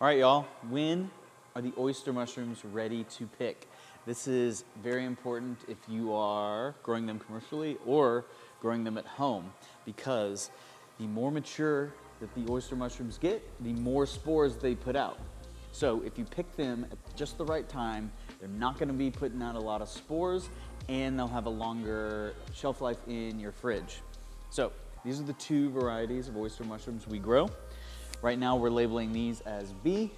All right, y'all, when are the oyster mushrooms ready to pick? This is very important if you are growing them commercially or growing them at home, because the more mature that the oyster mushrooms get, the more spores they put out. So if you pick them at just the right time, they're not gonna be putting out a lot of spores, and they'll have a longer shelf life in your fridge. So these are the two varieties of oyster mushrooms we grow. Right now we're labeling these as B,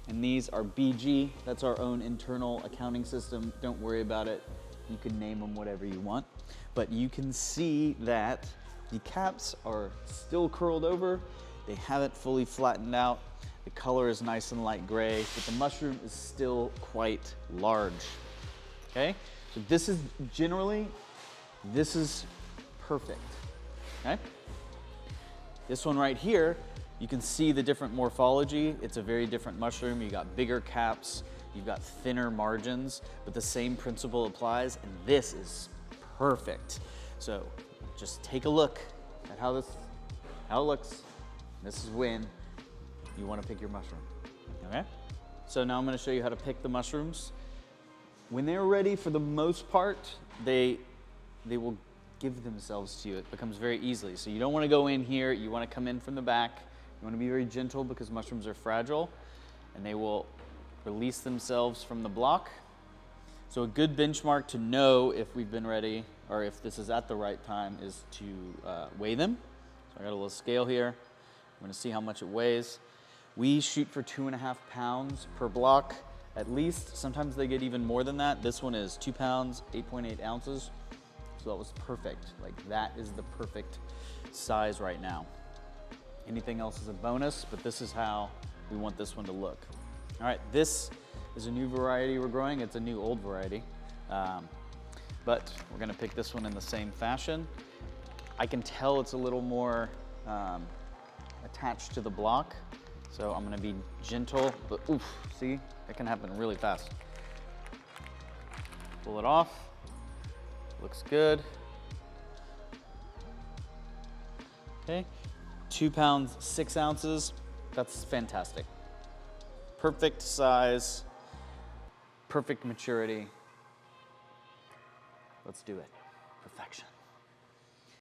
and these are BG. That's our own internal accounting system. Don't worry about it. You can name them whatever you want. But you can see that the caps are still curled over. They haven't fully flattened out. The color is nice and light gray, but the mushroom is still quite large. Okay? So this is perfect. Okay? This one right here, you can see the different morphology. It's a very different mushroom. You got bigger caps, you've got thinner margins, but the same principle applies, and this is perfect. So just take a look at how it looks. This is when you want to pick your mushroom, okay? So now I'm going to show you how to pick the mushrooms. When they're ready, for the most part, they will give themselves to you. It becomes very easily. So you don't want to go in here, you want to come in from the back. You want to be very gentle because mushrooms are fragile and they will release themselves from the block. So a good benchmark to know if we've been ready or if this is at the right time is to weigh them. So I got a little scale here. I'm going to see how much it weighs. We shoot for 2.5 pounds per block at least. Sometimes they get even more than that. This one is 2 pounds, 8.8 ounces. So that was perfect. Like, that is the perfect size right now. Anything else is a bonus, but this is how we want this one to look. All right, this is a new variety we're growing. It's a new old variety, but we're gonna pick this one in the same fashion. I can tell it's a little more attached to the block, so I'm gonna be gentle, but oof, see, it can happen really fast. Pull it off, looks good. Okay. 2 pounds, 6 ounces, that's fantastic. Perfect size, perfect maturity. Let's do it, perfection.